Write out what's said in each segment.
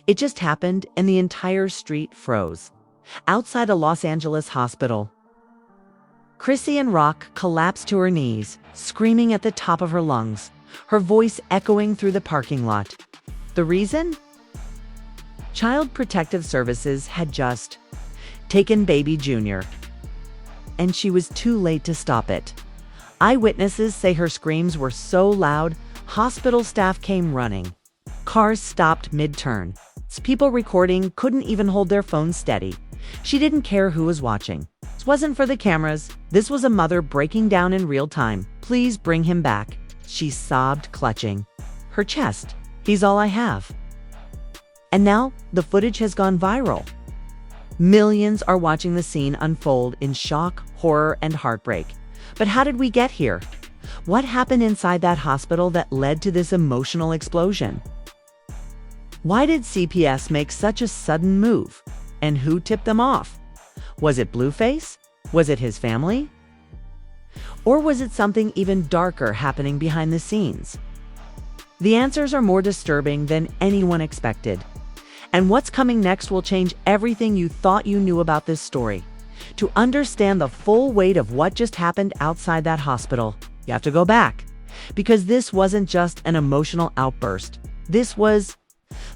It just happened and the entire street froze. Outside a Los Angeles hospital, Chrisean Rock collapsed to her knees, screaming at the top of her lungs, her voice echoing through the parking lot. The reason? Child Protective Services had just taken baby Junior, and she was too late to stop it. Eyewitnesses say her screams were so loud, hospital staff came running. Cars stopped mid-turn. People recording couldn't even hold their phones steady. She didn't care who was watching. This wasn't for the cameras. This was a mother breaking down in real time. Please bring him back, she sobbed, clutching her chest. He's all I have. And now the footage has gone viral. Millions are watching the scene unfold in shock, horror, and heartbreak. But how did we get here? What happened inside that hospital that led to this emotional explosion? Why did CPS make such a sudden move? And who tipped them off? Was it Blueface? Was it his family? Or was it something even darker happening behind the scenes? The answers are more disturbing than anyone expected. And what's coming next will change everything you thought you knew about this story. To understand the full weight of what just happened outside that hospital, you have to go back. Because this wasn't just an emotional outburst. This was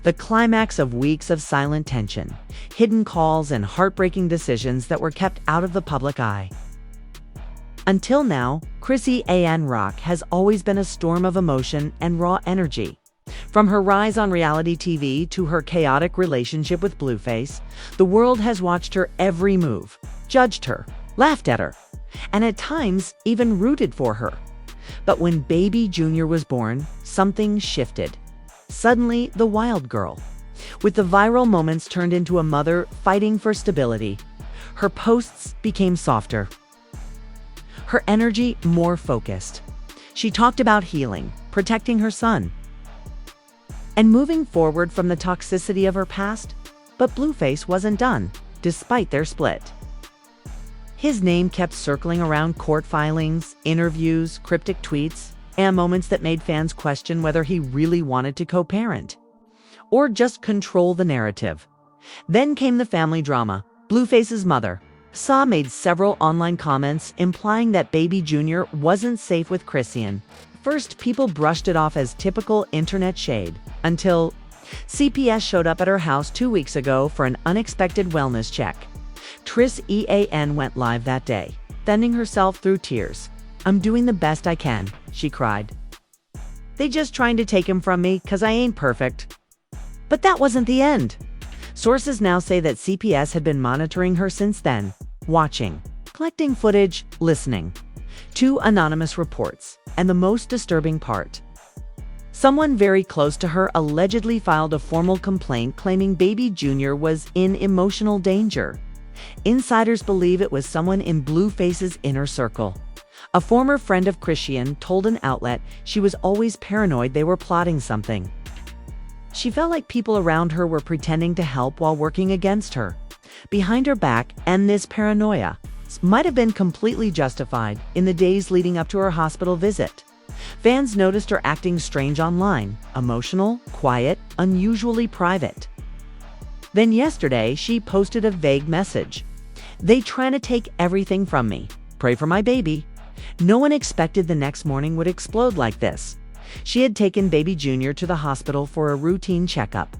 the climax of weeks of silent tension, hidden calls, and heartbreaking decisions that were kept out of the public eye. Until now, Chrisean Rock has always been a storm of emotion and raw energy. From her rise on reality TV to her chaotic relationship with Blueface, the world has watched her every move, judged her, laughed at her, and at times even rooted for her. But when baby Junior was born, something shifted. Suddenly, the wild girl, with the viral moments, turned into a mother fighting for stability. Her posts became softer, her energy more focused. She talked about healing, protecting her son, and moving forward from the toxicity of her past. But Blueface wasn't done, despite their split. His name kept circling around court filings, interviews, cryptic tweets, and moments that made fans question whether he really wanted to co-parent or just control the narrative. Then came the family drama. Blueface's mother, Sa, made several online comments implying that baby Junior wasn't safe with Chrisean. First, people brushed it off as typical internet shade, until CPS showed up at her house 2 weeks ago for an unexpected wellness check. Chrisean went live that day, sending herself through tears. "I'm doing the best I can," she cried. "They just trying to take him from me 'cause I ain't perfect." But that wasn't the end. Sources now say that CPS had been monitoring her since then, watching, collecting footage, listening. 2 anonymous reports, and the most disturbing part: someone very close to her allegedly filed a formal complaint claiming baby Junior was in emotional danger. Insiders believe it was someone in Blueface's inner circle. A former friend of Chrisean told an outlet she was always paranoid they were plotting something. She felt like people around her were pretending to help while working against her, behind her back, and this paranoia might have been completely justified. In the days leading up to her hospital visit, fans noticed her acting strange online, emotional, quiet, unusually private. Then yesterday, she posted a vague message. "They trying to take everything from me. Pray for my baby." No one expected the next morning would explode like this. She had taken baby Junior to the hospital for a routine checkup.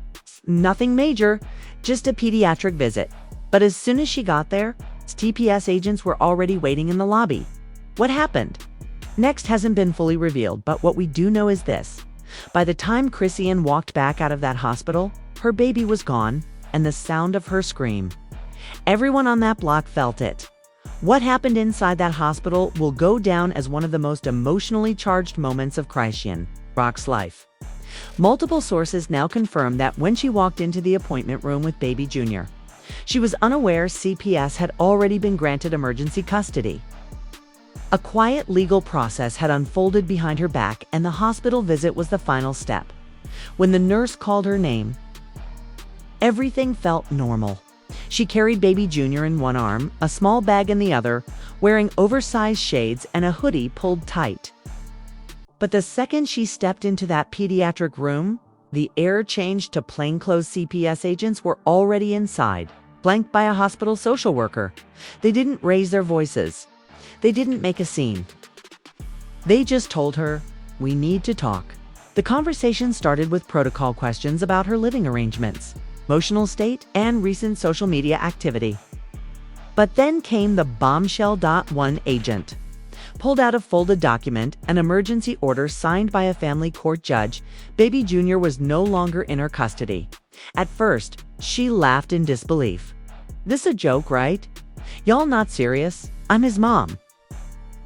Nothing major, just a pediatric visit. But as soon as she got there, TPS agents were already waiting in the lobby. What happened next hasn't been fully revealed, but what we do know is this: by the time Chrisean walked back out of that hospital, her baby was gone, and the sound of her scream. Everyone on that block felt it. What happened inside that hospital will go down as one of the most emotionally charged moments of Chrisean Rock's life. Multiple sources now confirm that when she walked into the appointment room with baby Junior, she was unaware CPS had already been granted emergency custody. A quiet legal process had unfolded behind her back, and the hospital visit was the final step. When the nurse called her name, everything felt normal. She carried baby Junior in one arm, a small bag in the other, wearing oversized shades and a hoodie pulled tight. But the second she stepped into that pediatric room, The air changed to plainclothes CPS agents were already inside, flanked by a hospital social worker. They didn't raise their voices. They didn't make a scene. They just told her, "We need to talk." The conversation started with protocol questions about her living arrangements, emotional state, and recent social media activity. But then came the bombshell. One agent pulled out a folded document, an emergency order signed by a family court judge. Baby Junior was no longer in her custody. At first, she laughed in disbelief. "This a joke, right? Y'all not serious? I'm his mom."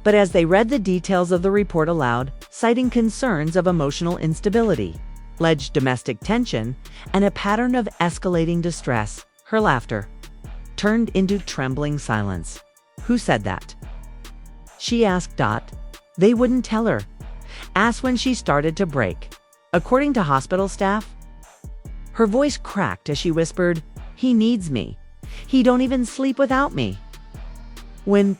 But as they read the details of the report aloud, citing concerns of emotional instability, alleged domestic tension, and a pattern of escalating distress, her laughter turned into trembling silence. "Who said that?" she asked. They wouldn't tell her. Asked when she started to break. According to hospital staff, her voice cracked as she whispered, "He needs me. He don't even sleep without me." When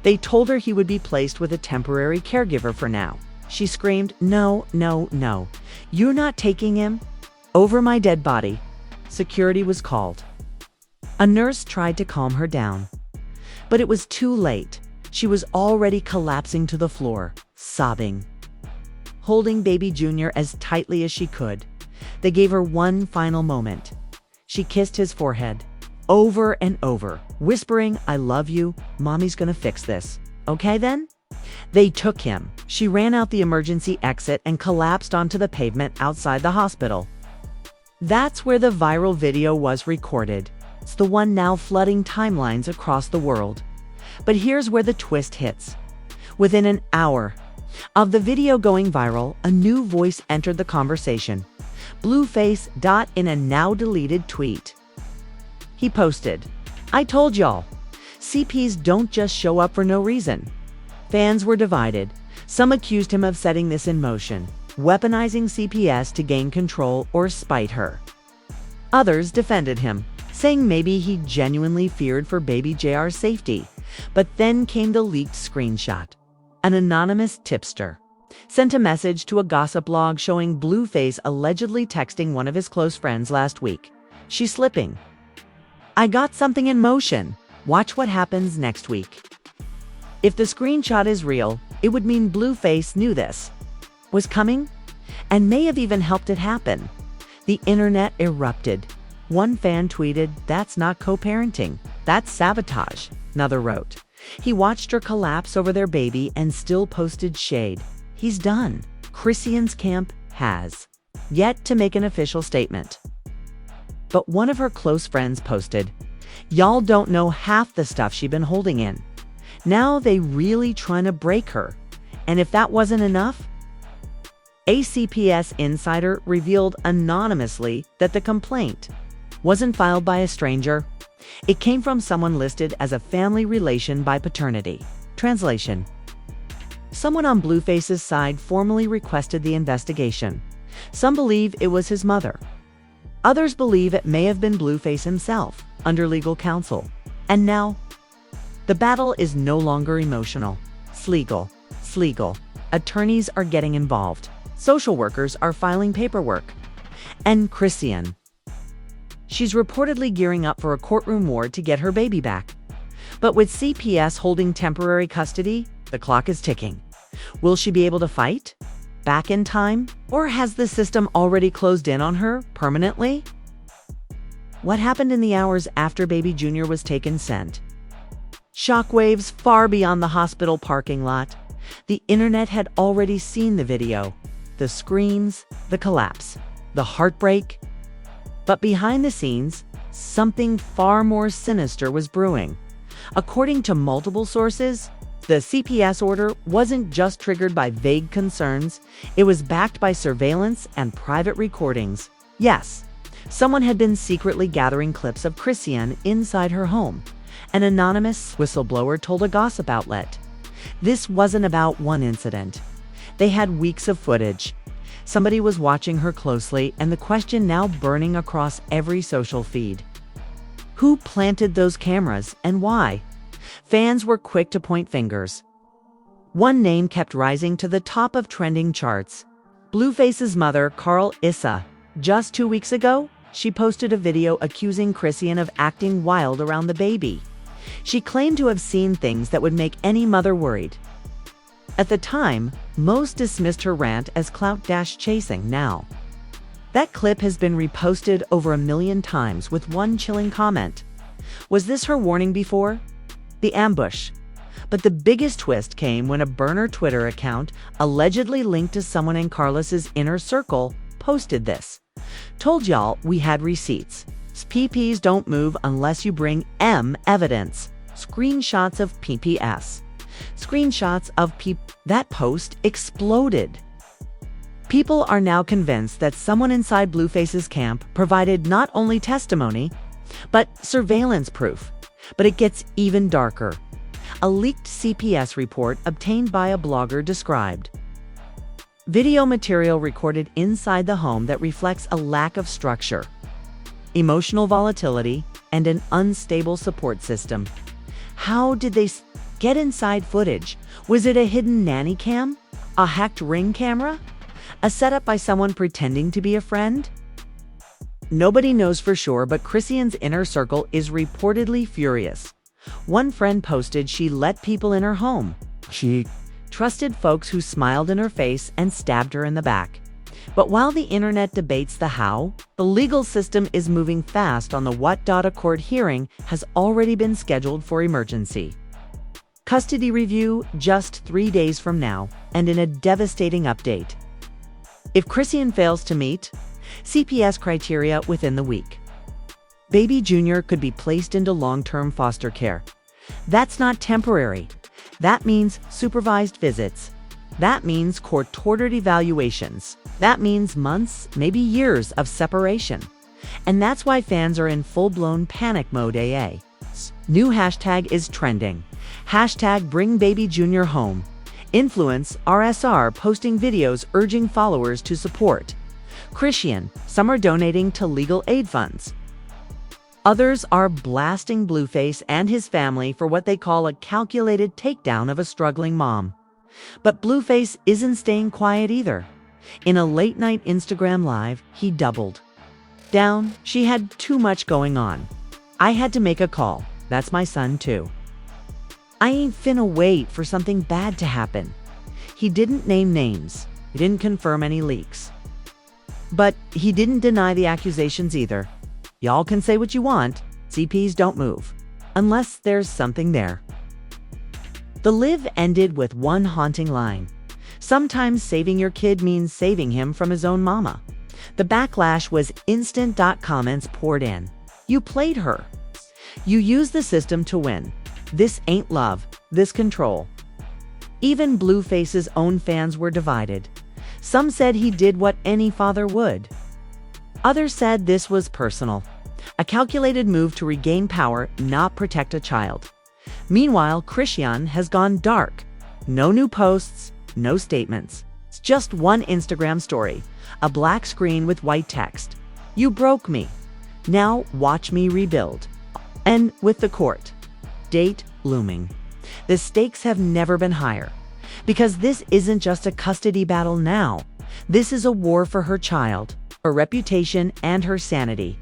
they told her he would be placed with a temporary caregiver for now, she screamed, "No, no, no. You're not taking him. Over my dead body." Security was called. A nurse tried to calm her down, but it was too late. She was already collapsing to the floor, sobbing. Holding Baby Junior as tightly as she could, they gave her one final moment. She kissed his forehead, over and over, whispering, "I love you. Mommy's gonna fix this. Okay then?" They took him. She ran out the emergency exit and collapsed onto the pavement outside the hospital. That's where the viral video was recorded. It's the one now flooding timelines across the world. But here's where the twist hits. Within an hour of the video going viral, a new voice entered the conversation. Blueface. In a now deleted tweet, he posted, "I told y'all, CPs don't just show up for no reason." Fans were divided. Some accused him of setting this in motion, weaponizing CPS to gain control or spite her. Others defended him, saying maybe he genuinely feared for baby JR's safety. But then came the leaked screenshot. An anonymous tipster sent a message to a gossip blog showing Blueface allegedly texting one of his close friends last week. "She's slipping. I got something in motion. Watch what happens next week." If the screenshot is real, it would mean Blueface knew this was coming and may have even helped it happen. The internet erupted. One fan tweeted, "That's not co-parenting. That's sabotage." Another wrote, "He watched her collapse over their baby and still posted shade. He's done." Chrisean's camp has yet to make an official statement. But one of her close friends posted, "Y'all don't know half the stuff she's been holding in. Now they really trying to break her." And if that wasn't enough, a CPS insider revealed anonymously that the complaint wasn't filed by a stranger. It came from someone listed as a family relation by paternity. Translation: someone on Blueface's side formally requested the investigation. Some believe it was his mother. Others believe it may have been Blueface himself, under legal counsel. And now, the battle is no longer emotional. It's legal. It's legal. Attorneys are getting involved. Social workers are filing paperwork. And Chrisean, she's reportedly gearing up for a courtroom war to get her baby back. But with CPS holding temporary custody, the clock is ticking. Will she be able to fight back in time? Or has the system already closed in on her permanently? What happened in the hours after Baby Junior was taken sent shockwaves far beyond the hospital parking lot. The internet had already seen the video, the screams, the collapse, the heartbreak. But behind the scenes, something far more sinister was brewing. According to multiple sources, the CPS order wasn't just triggered by vague concerns, it was backed by surveillance and private recordings. Yes, someone had been secretly gathering clips of Chrisean inside her home. An anonymous whistleblower told a gossip outlet. This wasn't about one incident. They had weeks of footage. Somebody was watching her closely, and the question now burning across every social feed: who planted those cameras and why? Fans were quick to point fingers. One name kept rising to the top of trending charts: Blueface's mother, Isnt. Just 2 weeks ago, she posted a video accusing Chrisean of acting wild around the baby. She claimed to have seen things that would make any mother worried. At the time, most dismissed her rant as clout-chasing. Now, that clip has been reposted over 1 million times with one chilling comment. Was this her warning before? The ambush. But the biggest twist came when a burner Twitter account, allegedly linked to someone in Carlos's inner circle, posted this. Told y'all we had receipts. PPs don't move unless you bring evidence. Screenshots of PPS. Screenshots of That post exploded. People are now convinced that someone inside Blueface's camp provided not only testimony, but surveillance proof. But it gets even darker. A leaked CPS report obtained by a blogger described video material recorded inside the home that reflects a lack of structure, emotional volatility, and an unstable support system. How did they get inside footage? Was it a hidden nanny cam? A hacked Ring camera? A setup by someone pretending to be a friend? Nobody knows for sure, but Chrisean's inner circle is reportedly furious. One friend posted she let people in her home. She trusted folks who smiled in her face and stabbed her in the back. But while the internet debates the how, the legal system is moving fast on the what. A court hearing has already been scheduled for emergency custody review just 3 days from now, and in a devastating update, if Chrisean fails to meet CPS criteria within the week, Baby Jr. could be placed into long-term foster care. That's not temporary. That means supervised visits. That means court-ordered evaluations. That means months, maybe years of separation. And that's why fans are in full-blown panic mode. New hashtag is trending. Hashtag Bring Baby Jr. Home. Influence RSR posting videos urging followers to support Chrisean. Some are donating to legal aid funds. Others are blasting Blueface and his family for what they call a calculated takedown of a struggling mom. But Blueface isn't staying quiet either. In a late-night Instagram live, he doubled down. She had too much going on. I had to make a call. That's my son too. I ain't finna wait for something bad to happen. He didn't name names. He didn't confirm any leaks. But he didn't deny the accusations either. Y'all can say what you want. CPs don't move. Unless there's something there. The live ended with one haunting line. Sometimes saving your kid means saving him from his own mama. The backlash was instant. Comments poured in. You played her. You used the system to win. This ain't love. This control. Even Blueface's own fans were divided. Some said he did what any father would. Others said this was personal, a calculated move to regain power, not protect a child. Meanwhile, Chrisean has gone dark. No new posts, no statements. It's just one Instagram story, a black screen with white text. You broke me. Now watch me rebuild. And with the court date looming, the stakes have never been higher. Because this isn't just a custody battle now. This is a war for her child, her reputation, and her sanity.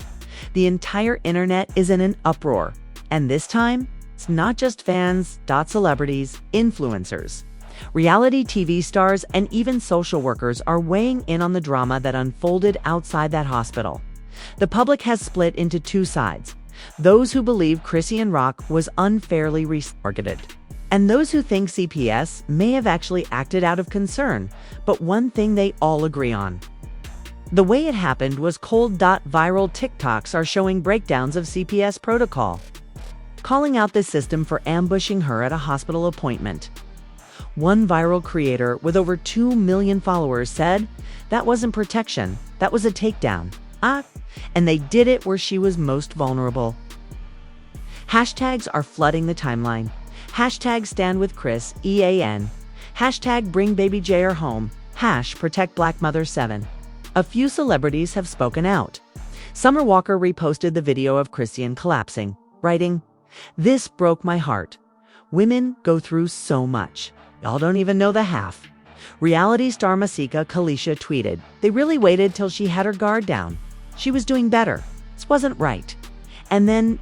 The entire internet is in an uproar. And this time, it's not just fans, celebrities, influencers. Reality TV stars and even social workers are weighing in on the drama that unfolded outside that hospital. The public has split into two sides. Those who believe Chrisean Rock was unfairly targeted, and those who think CPS may have actually acted out of concern. But one thing they all agree on: the way it happened was cold. Viral TikToks are showing breakdowns of CPS protocol, calling out the system for ambushing her at a hospital appointment. One viral creator with over 2 million followers said, "That wasn't protection, that was a takedown. And they did it where she was most vulnerable." Hashtags are flooding the timeline. Hashtag stand with Chris, EAN. Hashtag bring baby JR home. Protect Black Mother 7. A few celebrities have spoken out. Summer Walker reposted the video of Chrisean collapsing, writing, "This broke my heart. Women go through so much. Y'all don't even know the half. Reality star Masika Kalisha tweeted, "They really waited till she had her guard down. She was doing better. This wasn't right." And then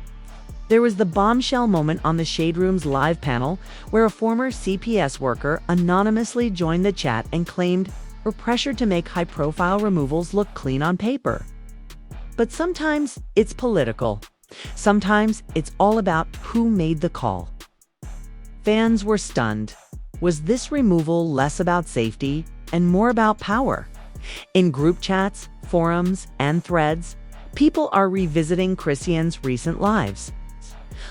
there was the bombshell moment on the Shade Room's live panel where a former CPS worker anonymously joined the chat and claimed we're pressured to make high-profile removals look clean on paper. But sometimes it's political. Sometimes it's all about who made the call. Fans were stunned. Was this removal less about safety and more about power? In group chats, forums, and threads, people are revisiting Chrisean's recent lives,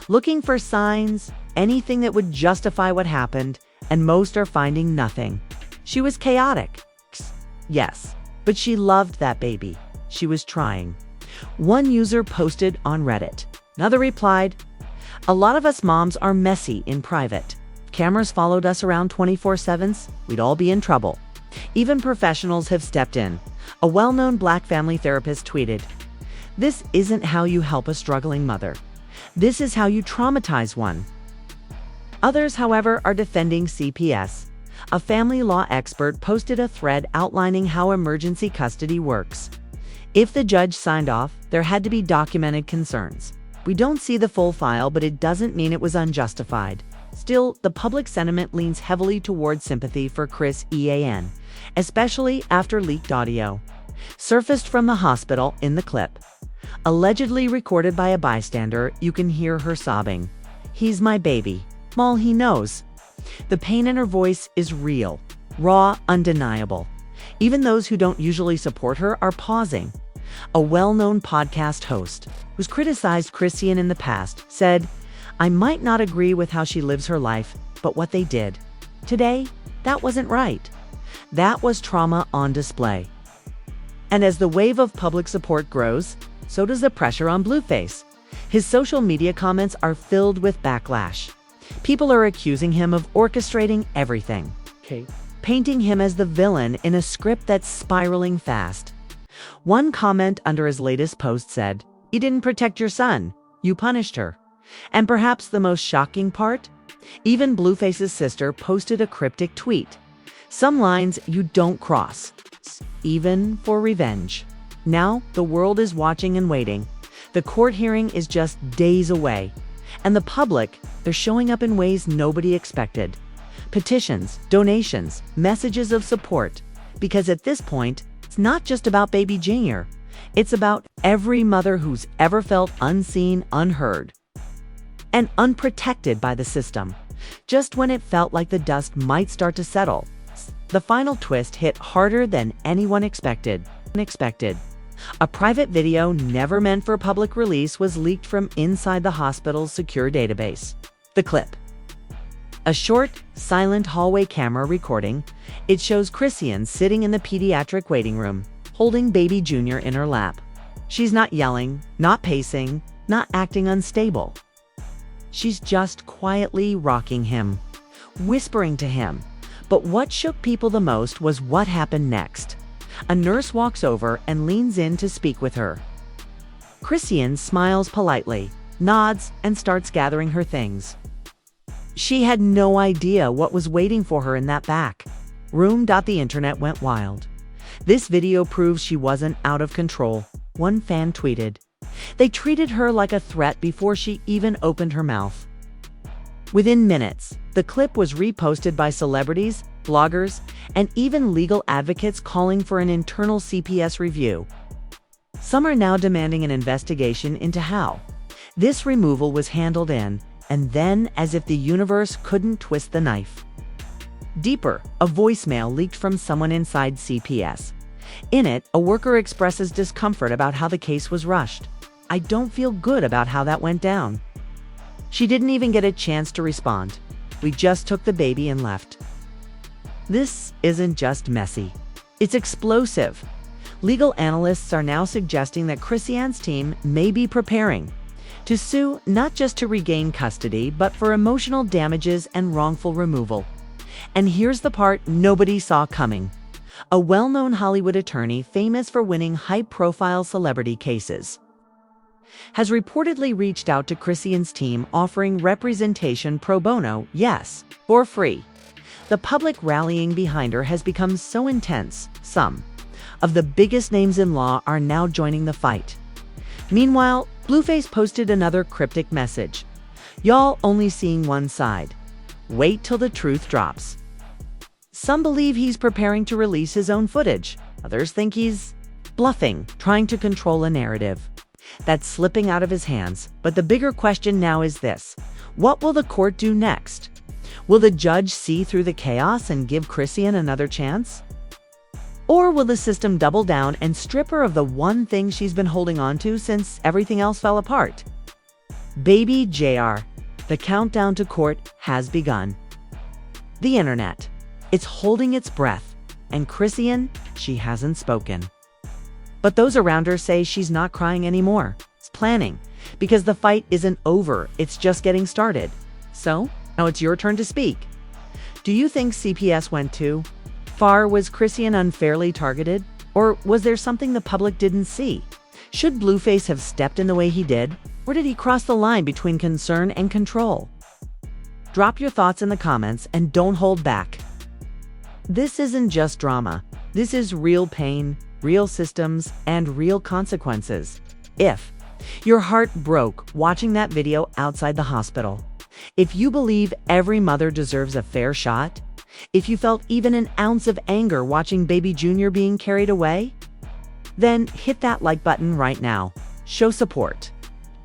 looking for signs, anything that would justify what happened, and most are finding nothing. She was chaotic. Yes, but she loved that baby. She was trying. One user posted on Reddit. Another replied, "A lot of us moms are messy in private. If cameras followed us around 24/7, we'd all be in trouble. Even professionals have stepped in." A well-known Black family therapist tweeted, "This isn't how you help a struggling mother. This is how you traumatize one." Others, however, are defending CPS. A family law expert posted a thread outlining how emergency custody works. If the judge signed off, there had to be documented concerns. We don't see the full file, but it doesn't mean it was unjustified. Still, the public sentiment leans heavily towards sympathy for Chrisean, especially after leaked audio surfaced from the hospital in the clip. Allegedly recorded by a bystander, you can hear her sobbing. "He's my baby. All he knows." The pain in her voice is real, raw, undeniable. Even those who don't usually support her are pausing. A well-known podcast host, who's criticized Chrisean in the past, said, "I might not agree with how she lives her life, but what they did today, that wasn't right." That was trauma on display. And as the wave of public support grows, so does the pressure on Blueface. His social media comments are filled with backlash. People are accusing him of orchestrating everything, painting him as the villain in a script that's spiraling fast. One comment under his latest post said, "You didn't protect your son, you punished her." And perhaps the most shocking part? Even Blueface's sister posted a cryptic tweet. "Some lines you don't cross, even for revenge." Now, the world is watching and waiting. The court hearing is just days away. And the public, they're showing up in ways nobody expected. Petitions, donations, messages of support. Because at this point, it's not just about baby Junior. It's about every mother who's ever felt unseen, unheard, and unprotected by the system. Just when it felt like the dust might start to settle, the final twist hit harder than anyone expected. A private video never meant for public release was leaked from inside the hospital's secure database. The clip, a short, silent hallway camera recording, it shows Chrisean sitting in the pediatric waiting room, holding baby Junior in her lap. She's not yelling, not pacing, not acting unstable. She's just quietly rocking him, whispering to him. But what shook people the most was what happened next. A nurse walks over and leans in to speak with her. Chrisean smiles politely, nods, and starts gathering her things. She had no idea what was waiting for her in that back room. The internet went wild. "This video proves she wasn't out of control," one fan tweeted. "They treated her like a threat before she even opened her mouth." Within minutes, the clip was reposted by celebrities, bloggers, and even legal advocates calling for an internal CPS review. Some are now demanding an investigation into how this removal was handled and then, as if the universe couldn't twist the knife. Deeper, a voicemail leaked from someone inside CPS. In it, a worker expresses discomfort about how the case was rushed. "I don't feel good about how that went down. She didn't even get a chance to respond. We just took the baby and left." This isn't just messy. It's explosive. Legal analysts are now suggesting that Chrisean's team may be preparing to sue not just to regain custody, but for emotional damages and wrongful removal. And here's the part nobody saw coming. A well-known Hollywood attorney famous for winning high-profile celebrity cases has reportedly reached out to Chrisean's team offering representation pro bono, yes, for free. The public rallying behind her has become so intense, some of the biggest names in law are now joining the fight. Meanwhile, Blueface posted another cryptic message. "Y'all only seeing one side. Wait till the truth drops." Some believe he's preparing to release his own footage. Others think he's bluffing, trying to control a narrative that's slipping out of his hands. But the bigger question now is this: what will the court do next? Will the judge see through the chaos and give Chrisean another chance? Or will the system double down and strip her of the one thing she's been holding on to since everything else fell apart? Baby JR, the countdown to court has begun. The internet, it's holding its breath, and Chrisean, she hasn't spoken. But those around her say she's not crying anymore. It's planning, because the fight isn't over, it's just getting started. So, now it's your turn to speak. Do you think CPS went too far? Was Chrisean unfairly targeted? Or was there something the public didn't see? Should Blueface have stepped in the way he did? Or did he cross the line between concern and control? Drop your thoughts in the comments and don't hold back. This isn't just drama. This is real pain, real systems, and real consequences. If your heart broke watching that video outside the hospital, if you believe every mother deserves a fair shot, if you felt even an ounce of anger watching baby Junior being carried away, then hit that like button right now. Show support.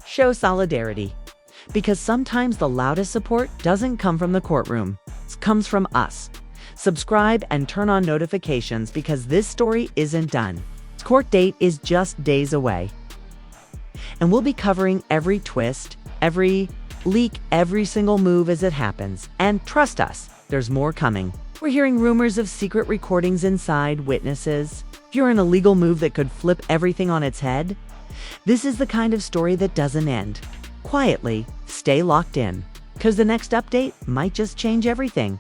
Show solidarity. Because sometimes the loudest support doesn't come from the courtroom. It comes from us. Subscribe and turn on notifications because this story isn't done. Court date is just days away. And we'll be covering every twist, every leak, every single move as it happens. And trust us, there's more coming. We're hearing rumors of secret recordings inside, witnesses. If you're in a legal move that could flip everything on its head, this is the kind of story that doesn't end. Quietly, stay locked in, because the next update might just change everything.